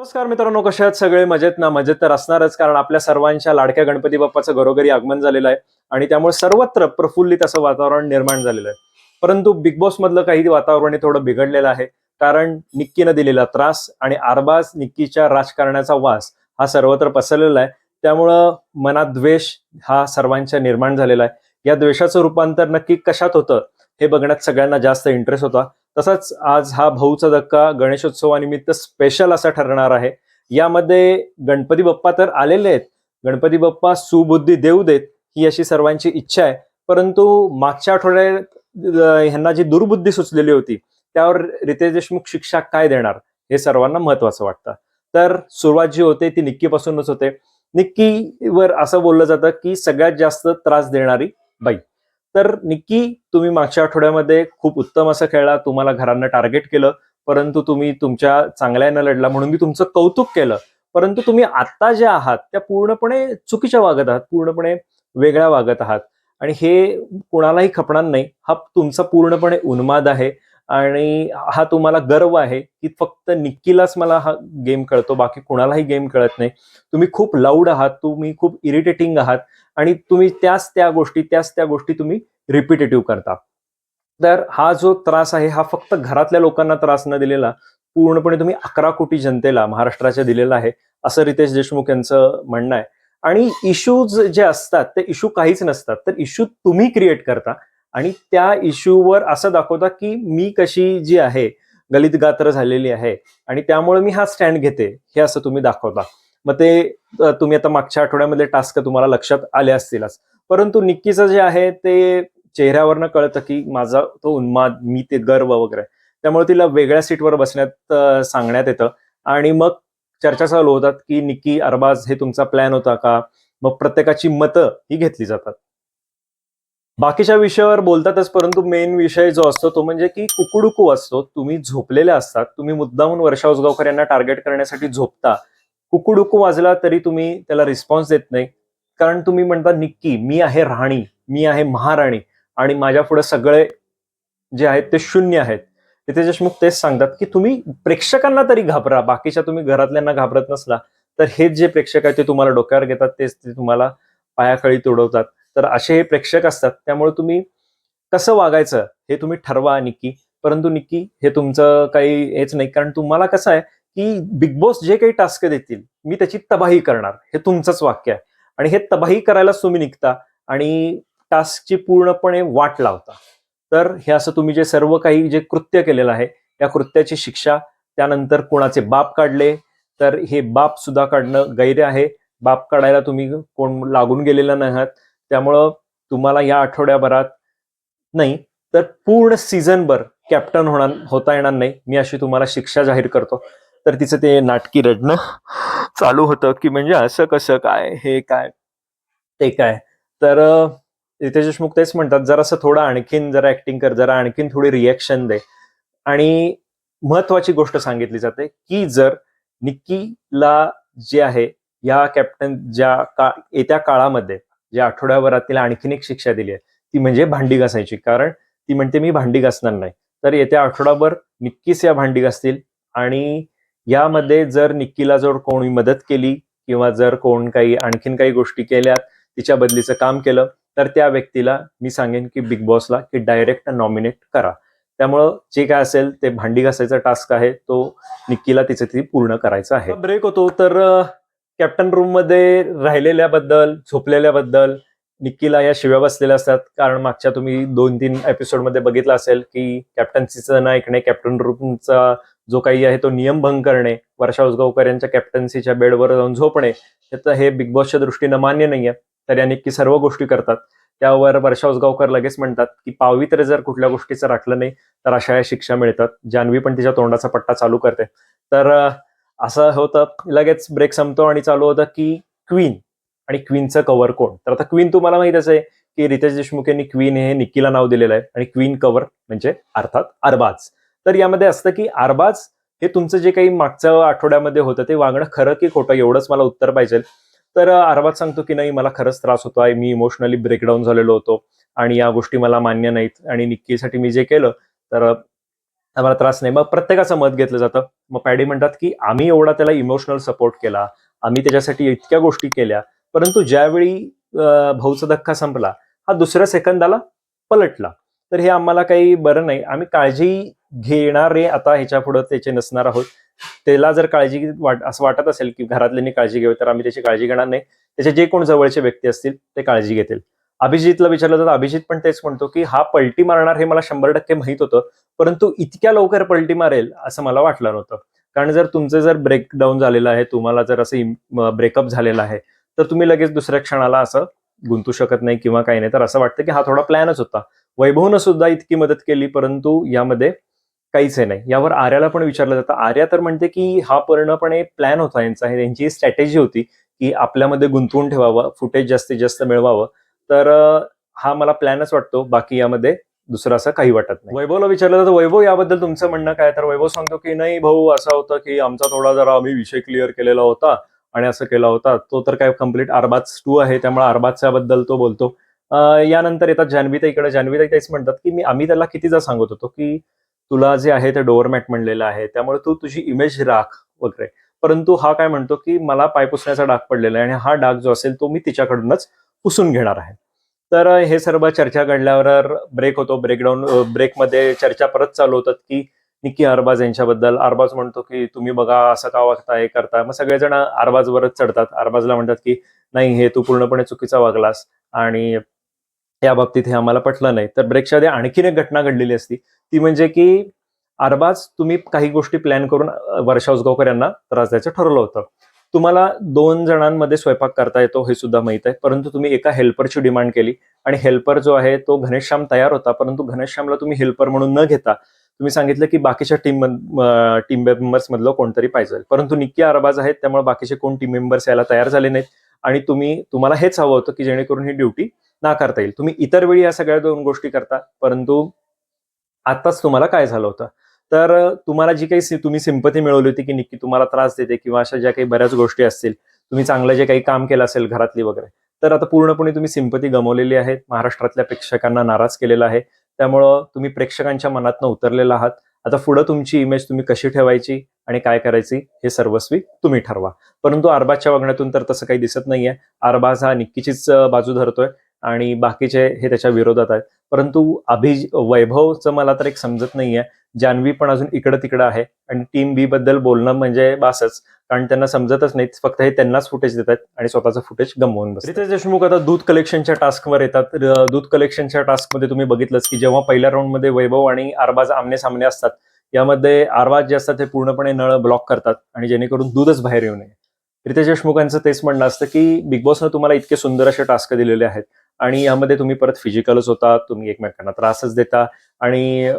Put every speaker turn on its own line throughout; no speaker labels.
नमस्कार मित्रांनो, कशा आहात सगळे? मजेत ना? मजेत तर असणारच, कारण आपल्या सर्वांच्या लाडक्या गणपती बाप्पाचं घरोघरी आगमन झालेलं आहे आणि त्यामुळे सर्वत्र प्रफुल्लित असं वातावरण निर्माण झालेलं आहे. परंतु बिग बॉस मधलं काही वातावरण हे थोडं बिघडलेलं आहे, कारण निक्कीनं दिलेला त्रास आणि आरबाज निक्कीच्या राजकारणाचा वास हा सर्वत्र पसरलेला आहे. त्यामुळं मनात द्वेष हा सर्वांच्या निर्माण झालेला आहे. या द्वेषाचं रूपांतर नक्की कशात होतं हे बघण्यात सगळ्यांना जास्त इंटरेस्ट होता. तसंच आज हा भाऊचा धक्का गणेशोत्सवानिमित्त स्पेशल असा ठरणार आहे. यामध्ये गणपती बाप्पा तर आलेले आहेत. गणपती बाप्पा सुबुद्धी देऊ देत, ही अशी सर्वांची इच्छा आहे. परंतु मागच्या आठवड्यात ह्यांना जी दुर्बुद्धी सुचलेली होती, त्यावर रितेश देशमुख शिक्षा काय देणार हे सर्वांना महत्वाचं वाटतं. तर सुरुवात जी होते ती निक्कीपासूनच होते. निक्कीवर असं बोललं जातं की सगळ्यात जास्त त्रास देणारी बाई. तर निक्की, तुम्ही मागच्या आठवड्यामध्ये खूप उत्तम असं खेळला. तुम्हाला घरांना टार्गेट केलं, परंतु तुम्ही तुमच्या चांगल्यानं लढला म्हणून मी तुमचं कौतुक केलं. परंतु तुम्ही आता जे आहात त्या पूर्णपणे चुकीच्या वागत आहात, पूर्णपणे वेगळ्या वागत आहात आणि हे कुणालाही खपणार नाही. हा तुमचा पूर्णपणे उन्माद आहे आणि हा तुम्हाला गर्व आहे की फक्त निक्कीलाच मला हा गेम कळतो, बाकी कुणालाही गेम कळत नाही. तुम्ही खूप लाऊड आहात, तुम्ही खूप इरिटेटिंग आहात आणि तुम्ही त्याच त्या गोष्टी तुम्ही रिपिटेटिव्ह करता. तर हा जो त्रास आहे हा फक्त घरातल्या लोकांना त्रास न दिलेला पूर्णपणे तुम्ही 11 कोटी जनतेला महाराष्ट्राच्या दिलेला आहे, असं रितेश देशमुख यांचं म्हणणं आहे. आणि इश्यूज जे असतात ते इश्यू काहीच नसतात, तर इश्यू तुम्ही क्रिएट करता आणि त्या इश्यूवर असं दाखवता की मी कशी जी आहे गलित गात्र झालेली आहे आणि त्यामुळे मी हा स्टँड घेते, हे असं तुम्ही दाखवता. मग ते तुम्ही आता मागच्या आठवड्यामध्ये टास्क तुम्हाला लक्षात आले असतीलच. परंतु निक्कीचं जे आहे ते चेहऱ्यावरनं कळतं की माझा तो उन्माद, मी ते गर्व वगैरे. त्यामुळे तिला वेगळ्या सीटवर बसण्यात सांगण्यात येतं आणि मग चर्चा चालू होतात की निक्की, अरबाज हे तुमचा प्लॅन होता का? मग प्रत्येकाची मतं ही घेतली जातात. बाकीच्या विषयावर बोलतातच, परंतु मेन विषय जो असतो तो म्हणजे की कुकुडुकू असतो. तुम्ही झोपलेले असतात, तुम्ही मुद्दामून वर्षा उसगावकर यांना टार्गेट करण्यासाठी झोपता. कुकुडुकू वाजला तरी तुम्ही त्याला रिस्पॉन्स देत नाही, कारण तुम्ही म्हणता निक्की, मी आहे राणी, मी आहे महाराणी आणि माझ्या पुढे सगळे जे आहेत ते शून्य आहेत. रितेश देशमुख तेच सांगतात की तुम्ही प्रेक्षकांना तरी घाबरा, बाकीच्या तुम्ही घरातल्यांना घाबरत नसला तर हे जे प्रेक्षक आहेत ते तुम्हाला डोक्यावर घेतात, तेच ते तुम्हाला पायाखाली तुडवतात. तर असे हे प्रेक्षक असतात, त्यामुळे तुम्ही कसं वागायचं हे तुम्ही ठरवा निक्की. परंतु निक्की, हे तुमचं काही हेच नाही, कारण तुम्हाला कसं आहे की बिग बॉस जे काही टास्क देतील मी त्याची तबाही करणार, हे तुमचंच वाक्य आहे आणि हे तबाही करायलाच तुम्ही निघता आणि टास्कची पूर्णपणे वाट लावता. तर हे असं तुम्ही जे सर्व काही जे कृत्य केलेलं आहे, त्या कृत्याची शिक्षा, त्यानंतर कुणाचे बाप काढले, तर हे बाप सुद्धा काढणं गैर आहे. बाप काढायला तुम्ही कोण लागून गेलेला नाही आहात. त्यामुळं तुम्हाला या आठवड्याभरात नाही तर पूर्ण सीझनभर कॅप्टन होता येणार नाही, मी अशी तुम्हाला शिक्षा जाहीर करतो. तर तिचं ते नाटकी रडणं चालू होतं की म्हणजे असं कसं काय, हे काय, ते काय. तर रितेश देशमुख तेच म्हणतात, जरासं थोडं आणखीन जरा ऍक्टिंग कर, जरा आणखीन थोडी रिएक्शन दे. आणि महत्वाची गोष्ट सांगितली जाते की जर निक्कीला जे आहे या कॅप्टन येत्या काळामध्ये ज्या आठवड्याभरात तिला आणखीन एक शिक्षा दिली आहे, ती म्हणजे भांडी घासायची. कारण ती म्हणते मी भांडी घासणार नाही. तर येत्या आठवडाभर निक्कीच या भांडी घासतील आणि यामध्ये जर निक्कीला जर कोणी मदत केली किंवा जर कोण काही आणखीन काही गोष्टी केल्यात, तिच्या बदलीचं काम केलं, तर त्या व्यक्तीला मी सांगेन की बिग बॉसला की डायरेक्ट नॉमिनेट करा. त्यामुळं जे काय असेल ते भांडी घासायचा टास्क आहे, तो निक्कीला तिचं ती पूर्ण करायचा आहे. ब्रेक होतो तर कॅप्टन रूम मध्ये राहिलेल्याबद्दल, झोपलेल्याबद्दल निक्कीला या शिव्या बसलेल्या असतात. कारण मागच्या तुम्ही 2-3 एपिसोड मध्ये बघितलं असेल की कॅप्टन्सीचं न ऐकणे, कॅप्टन रूमचा जो काही आहे तो नियमभंग करणे, वर्षा उसगावकर यांच्या कॅप्टन्सीच्या बेडवर जाऊन झोपणे, तर हे बिग बॉसच्या दृष्टीनं मान्य नाहीये. तर या निक्की सर्व गोष्टी करतात. त्यावर वर्षा उसगावकर लगेच म्हणतात की पावित्र्य जर कुठल्या गोष्टीचं राखलं नाही तर अशा या शिक्षा मिळतात. जान्हवी पण तिच्या तोंडाचा पट्टा चालू करते. तर असं होतं. लगेच ब्रेक संपतो आणि चालू होतं की क्वीन आणि क्वीनचं कव्हर कोण. तर आता क्वीन तुम्हाला माहितच आहे की रितेश देशमुख यांनी क्वीन हे निक्कीला नाव दिलेलं आहे आणि क्वीन कव्हर म्हणजे अर्थात अरबाज. तर यामध्ये असतं की अरबाज हे तुमचं जे काही मागच्या आठवड्यामध्ये होतं ते वागणं खरं की खोटं, एवढंच मला उत्तर पाहिजे. तर अरबाज सांगतो की नाही, मला खरंच त्रास होतो आहे, मी इमोशनली ब्रेकडाऊन झालेलो होतो आणि या गोष्टी मला मान्य नाहीत आणि निक्कीसाठी मी जे केलं तर आम्हाला त्रास नाही. मग प्रत्येकाचं मत घेतलं जातं. मग पॅडी म्हणतात, की आम्ही एवढा त्याला इमोशनल सपोर्ट केला. आम्ही त्याच्यासाठी इतक्या गोष्टी केल्या. परंतु ज्यावेळी भाऊचा धक्का संपला, हा दुसऱ्या सेकंदाला पलटला. तर हे आम्हाला काही बरं नाही. आम्ही काळजी घेणारे आता ह्याच्यापुढे त्याचे नसणार आहोत. त्याला जर काळजी असं वाटत असेल, की घरातल्यांनी काळजी घ्यावी, तर आम्ही त्याची काळजी घेणार नाही. त्याचे जे कोण जवळचे व्यक्ती असतील ते काळजी घेतील. अभिजितला विचारलं तर अभिजित पण तेच म्हणतो, की हा पलटी मारणार हे मला 100% माहीत होतं. परंतु इतक्या लवकर पलटी मारेल असं मला वाटलं नव्हतं. कारण जर तुमचं जर ब्रेकडाऊन झालेलं आहे, तुम्हाला जर असं ब्रेकअप झालेलं आहे, तर तुम्ही लगेच दुसऱ्या क्षणाला असं गुंतू शकत नाही किंवा काही नाही. तर असं वाटतं की हा थोडा प्लॅनच होता. वैभवनं सुद्धा इतकी मदत केली, परंतु यामध्ये काहीच हे नाही. यावर आर्याला पण विचारलं जातं. आर्या तर म्हणते की हा पूर्णपणे प्लॅन होता यांचा. यांची स्ट्रॅटेजी होती की आपल्यामध्ये गुंतवून ठेवावं, फुटेज जास्तीत जास्त मिळवावं. तर हा मला प्लॅनच वाटतो. बाकी यामध्ये दुसरं असं काही वाटत नाही. वैभवला विचारलं तर वैभव याबद्दल तुमचं म्हणणं काय? तर वैभव सांगतो की नाही भाऊ, असं होतं की आमचा थोडा जरा आम्ही विषय क्लिअर केलेला होता आणि असं केला होता. तो तर काय कम्प्लीट अरबाज 2 आहे, त्यामुळे अरबाजच्या बद्दल तो बोलतो. यानंतर येतात जान्हवीताईकडे. जान्हवीताई तेच म्हणतात की आम्ही त्याला कितीदा सांगत होतो की तुला जे आहे ते डोअरमॅट म्हणलेलं आहे, त्यामुळे तू तुझी इमेज राख वगैरे. परंतु हा काय म्हणतो की मला पाय पुसण्याचा डाग पडलेला आहे आणि हा डाग जो असेल तो मी तिच्याकडूनच पुसून घेणार आहे. तर हे सर्व चर्चा घडल्यावर ब्रेक होतो. ब्रेकमध्ये चर्चा परत चालू होतात की निक्की अरबाज यांच्याबद्दल. अरबाज म्हणतो की तुम्ही बघा असं का वागताय, करताय. मग सगळेजण अरबाजवरच चढतात. अरबाजला म्हणतात की नाही, हे तू पूर्णपणे चुकीचा वागलास आणि या बाबतीत हे आम्हाला पटलं नाही. तर ब्रेकच्या आधी आणखीन एक घटना घडलेली असती. ती म्हणजे की अरबाज, तुम्ही काही गोष्टी प्लॅन करून वर्षा उसगावकर यांना त्रास द्यायचं ठरवलं होतं. तुम्हाला 2 जणांमध्ये स्वयंपाक करता येतो हे सुद्धा माहीत आहे. परंतु तुम्ही एका हेल्परची डिमांड केली आणि हेल्पर जो आहे तो घनश्याम तयार होता. परंतु घनश्यामला तुम्ही हेल्पर म्हणून न घेता तुम्ही सांगितलं की बाकीच्या टीम मेंबर्स मधलं कोणतरी पाहिजे. परंतु निक्की अरबाज आहेत, त्यामुळे बाकीचे कोण टीम मेंबर्स यायला तयार झाले नाहीत आणि तुम्हाला हेच हवं होतं की जेणेकरून ही ड्युटी नाकारता येईल. तुम्ही इतर वेळी या सगळ्या 2 गोष्टी करता, परंतु आत्ताच तुम्हाला काय झालं होतं? तर तुम्हाला जी काही तुम्ही सिंपती मिळवली होती की निक्की तुम्हाला त्रास देते किंवा अशा ज्या काही बऱ्याच गोष्टी असतील, तुम्ही चांगलं जे काही काम केलं असेल घरातली वगैरे, तर आता पूर्णपणे तुम्ही सिंपती गमावलेली आहे. महाराष्ट्रातल्या प्रेक्षकांना नाराज केलेला आहे. त्यामुळं तुम्ही प्रेक्षकांच्या मनातनं उतरलेला आहात. आता पुढे तुमची इमेज तुम्ही कशी ठेवायची आणि काय करायची हे सर्वस्वी तुम्ही ठरवा. परंतु अरबाजच्या वागण्यातून तर तसं काही दिसत नाहीये. अरबाज हा निक्कीचीच बाजू धरतोय आणि बाकीचे हे त्याच्या विरोधात आहेत. परंतु वैभवचं मला तर एक समजत नाहीये. जान्हवी पण अजून इकडं तिकडं आहे आणि टीम बी बद्दल बोलणं म्हणजे बासच. कारण त्यांना समजतच नाही. फक्त हे त्यांनाच फुटेज देतात आणि स्वतःचं फुटेज गमवून बसतात. रितेश देशमुख आता दूध कलेक्शनच्या टास्कवर येतात. दूध कलेक्शनच्या टास्कमध्ये तुम्ही बघितलंच की जेव्हा पहिल्या राऊंडमध्ये वैभव आणि अरबाज आमने सामने असतात, यामध्ये अरबाज जे असतात ते पूर्णपणे नळ ब्लॉक करतात आणि जेणेकरून दूधच बाहेर येऊ नये. रितेश देशमुखांचं तेच म्हणणं असतं की बिग बॉसनं तुम्हाला इतके सुंदर असे टास्क दिलेले आहेत आणि यामध्ये तुम्ही परत फिजिकलच होता, तुम्ही एकमेकांना त्रासच देता आणि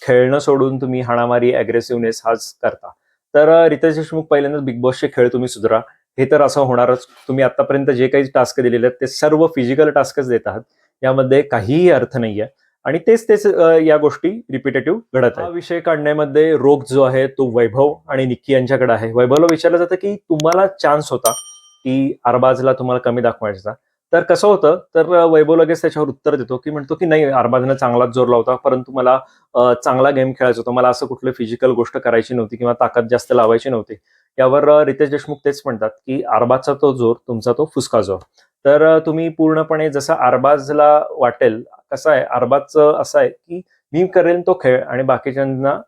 खेळणं सोडून तुम्ही हाणामारी, अग्रेसिव्हनेस हाच करता. तर रितेश देशमुख, पहिल्यांदाच बिग बॉसचे खेळ तुम्ही सुधरा. हे तर असं होणारच. तुम्ही आतापर्यंत जे काही टास्क दिलेले आहेत ते सर्व फिजिकल टास्कच देत आहात. यामध्ये काहीही अर्थ नाहीये आणि तेच तेच या गोष्टी रिपिटेटिव्ह घडत आहेत. हा विषय काढण्यामध्ये रोग जो आहे तो वैभव आणि निक्की यांच्याकडे आहे. वैभवला विचारलं जातं की तुम्हाला चान्स होता की अरबाजला तुम्हाला कमी दाखवायचा. तर कसं होतं, तर वैभव लगेच त्याच्यावर उत्तर देतो की म्हणतो की नाही, अरबाजनं चांगलाच जोर लावता, परंतु मला चांगला गेम खेळायचा होता. मला असं कुठलं फिजिकल गोष्ट करायची नव्हती किंवा ताकद जास्त लावायची नव्हती. यावर रितेश देशमुख तेच म्हणतात की अरबाजचा तो जोर, तुमचा तो फुसका जोर. तर तुम्ही पूर्णपणे जसं अरबाजला वाटेल, कसं आहे अरबाजचं असं आहे की मी करेन तो खेळ आणि बाकीच्यांना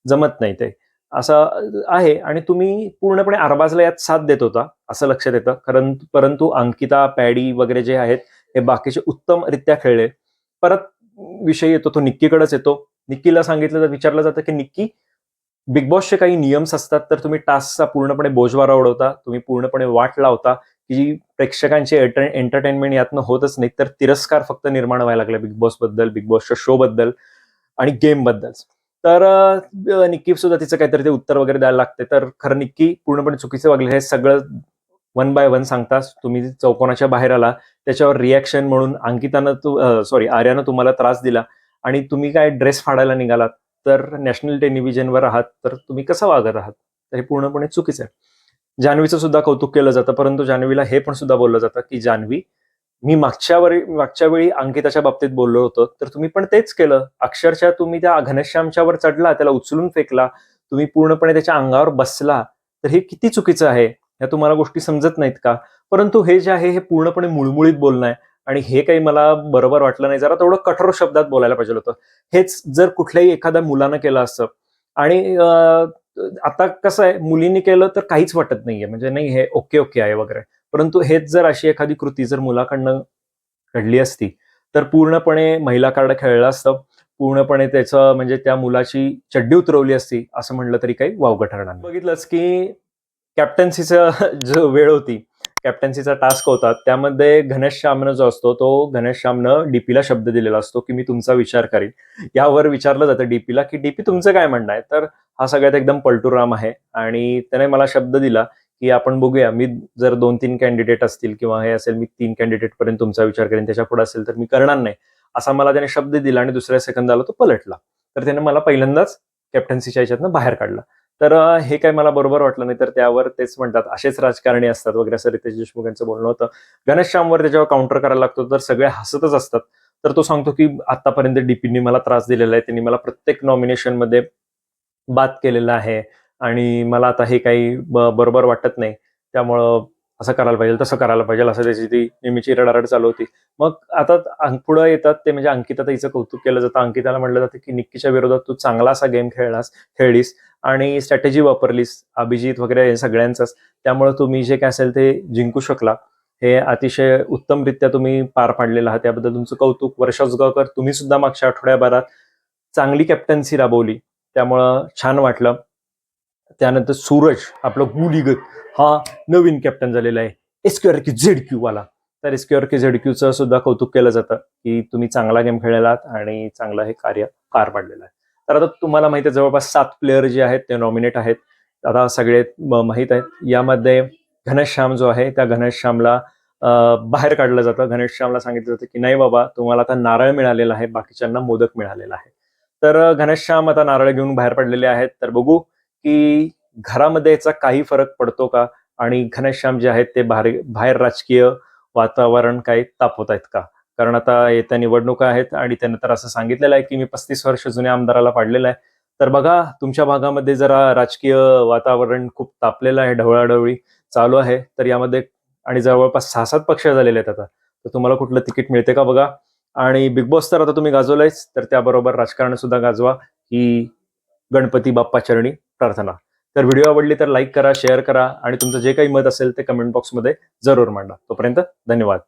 जमत नाही ते, असं आहे. आणि तुम्ही पूर्णपणे अरबाजला यात साथ देत होता असं लक्षात येतं. परंतु अंकिता, पॅडी वगैरे जे आहेत हे बाकीचे उत्तमरित्या खेळले. परत विषय येतो तो निक्कीकडेच येतो. निक्कीला विचारलं जातं की निक्की, बिग बॉसचे काही नियम्स असतात, तर तुम्ही टास्कचा पूर्णपणे बोजवारा उडवता, तुम्ही पूर्णपणे वाट लावता की प्रेक्षकांचे एंटरटेनमेंट यातनं होतच नाही, तर तिरस्कार फक्त निर्माण व्हायला लागला बिग बॉस बद्दल, बिग बॉसच्या शो बद्दल आणि गेम बद्दल. तर निक्की सुद्धा तिचं काहीतरी ते उत्तर वगैरे द्यायला लागते. तर खरं निक्की पूर्णपणे चुकीचं वागले हे सगळं वन बाय वन सांगताच तुम्ही चौकोनाच्या बाहेर आला. त्याच्यावर रिॲक्शन म्हणून आर्यानं तुम्हाला त्रास दिला आणि तुम्ही काय ड्रेस फाडायला निघालात, तर नॅशनल टेलिव्हिजनवर आहात, तर तुम्ही कसं वागत आहात? तर हे पूर्णपणे चुकीचं आहे. जान्हवीचं सुद्धा कौतुक केलं जातं, परंतु जान्हवीला हे पण सुद्धा बोललं जातं की जान्हवी, मी मागच्या वेळी अंकिताच्या बाबतीत बोललो होतो, तर तुम्ही पण तेच केलं. अक्षरशः तुम्ही त्या घनश्यामच्यावर चढला, त्याला उचलून फेकला, तुम्ही पूर्णपणे त्याच्या अंगावर बसला. तर हे किती चुकीचं आहे. या तुम्हाला गोष्टी समजत नाहीत का? परंतु हे जे आहे हे पूर्णपणे मुळमुळीत बोलणं आहे आणि हे काही मला बरोबर वाटलं नाही. जरा थोडं कठोर शब्दात बोलायला पाहिजे होतं. हेच जर कुठल्याही एखाद्या मुलानं केलं असतं आणि आता कसं आहे, मुलींनी केलं तर काहीच वाटत नाहीये, म्हणजे नाही हे ओके आहे वगैरे. परंतु हेच जर अशी एखादी कृती जर मुलाकडनं घडली असती, तर पूर्णपणे महिला कार्ड खेळलं असतं. पूर्णपणे त्याचं म्हणजे त्या मुलाची चड्डी उतरवली असती, असं म्हटलं तरी काही वावगं ठरणार नाही. बघितलंच की कॅप्टन्सीचा जो वेळ होती, कॅप्टन्सीचा टास्क होता, त्यामध्ये घनश्यामनं जो असतो, तो घनश्यामनं डीपीला शब्द दिलेला असतो, की मी तुमचा विचार करीन. यावर विचारलं जातं डीपीला, की डीपी तुमचं काय म्हणणं आहे? तर हा सगळ्यात एकदम पलटूराम आहे आणि त्याने मला शब्द दिला, की आपण बघूया, मी जर 2-3 कॅन्डिडेट असतील किंवा हे असेल, मी 3 कॅन्डिडेट पर्यंत तुमचा विचार करेन, त्याच्या पुढे असेल तर मी करणार नाही. असा मला त्याने शब्द दिला आणि दुसऱ्या सेकंदाला तो पलटला. तर त्याने मला पहिल्यांदाच कॅप्टन्सीच्या ह्याच्यातनं बाहेर काढलं. तर हे काही मला बरोबर वाटलं नाही. तर त्यावर तेच म्हणतात, असेच राजकारणी असतात वगैरे असं रितेश देशमुख यांचं बोलणं होतं. घनश्यामवर त्याच्यावर काउंटर करायला लागतो, तर सगळे हसतच असतात. तर तो सांगतो, की आतापर्यंत डीपीने मला त्रास दिलेला आहे. त्यांनी मला प्रत्येक नॉमिनेशनमध्ये बाद केलेलं आहे आणि मला आता हे काही बरोबर वाटत नाही. त्यामुळं असं करायला पाहिजे, तसं करायला पाहिजे, असं त्याची ती नेहमीची रडारड चालू होती. मग आता पुढं येतात ते म्हणजे अंकिता ताईचं कौतुक केलं जातं. अंकिताला म्हटलं जातं, की निक्कीच्या विरोधात तू चांगला असा गेम खेळलीस आणि स्ट्रॅटेजी वापरलीस, अभिजित वगैरे हे सगळ्यांचाच. त्यामुळे तुम्ही जे काय असेल ते जिंकू शकला. हे अतिशय उत्तमरित्या तुम्ही पार पाडलेलं आहात. त्याबद्दल तुमचं कौतुक. वर्षा उसगावकर, तुम्ही सुद्धा मागच्या आठवड्याभरात चांगली कॅप्टन्सी राबवली. त्यामुळं छान वाटलं. त्यानंतर सूरज, आपला गुलीगत, हा नवीन कॅप्टन झालेला आहे, SQRK ZQ वाला. तर SQRK ZQचं सुद्धा कौतुक केलं जातं, की तुम्ही चांगला गेम खेळलात आणि चांगलं हे कार्य पार पाडलेलं आहे. तर आता तुम्हाला माहिती आहे, जवळपास 7 प्लेयर जे आहेत ते नॉमिनेट आहेत. आता सगळे माहीत आहेत. यामध्ये घनश्याम जो आहे, त्या घनश्यामला बाहेर काढलं जातं. घनश्यामला सांगितलं जातं, की नाही बाबा, तुम्हाला आता नारळ मिळालेला आहे, बाकीच्यांना मोदक मिळालेला आहे. तर घनश्याम आता नारळ घेऊन बाहेर पडलेले आहेत. तर बघू की घरामध्ये याचा काही फरक पडतो का? आणि घनश्याम जे आहेत ते बाहेर राजकीय वातावरण काही तापवत आहेत का? कारण आता येत्या निवडणुका आहेत आणि त्यानं तर असं सांगितलेलं आहे, की मी 35 वर्ष जुन्या आमदाराला पाडलेलं आहे. तर बघा, तुमच्या भागामध्ये जरा राजकीय वातावरण खूप तापलेलं आहे, ढवळाढवळी चालू आहे. तर यामध्ये आणि जवळपास 6-7 पक्ष झालेले आहेत आता. तर तुम्हाला कुठलं तिकीट मिळते का बघा. आणि बिग बॉस तर आता तुम्ही गाजवलंयच, तर त्याबरोबर राजकारण सुद्धा गाजवा, ही गणपती बाप्पा चरणी प्रार्थना. तर व्हिडिओ आवडली तर लाईक करा, शेअर करा आणि तुमचं जे काही मत असेल ते कमेंट बॉक्समध्ये जरूर मांडा. तोपर्यंत धन्यवाद.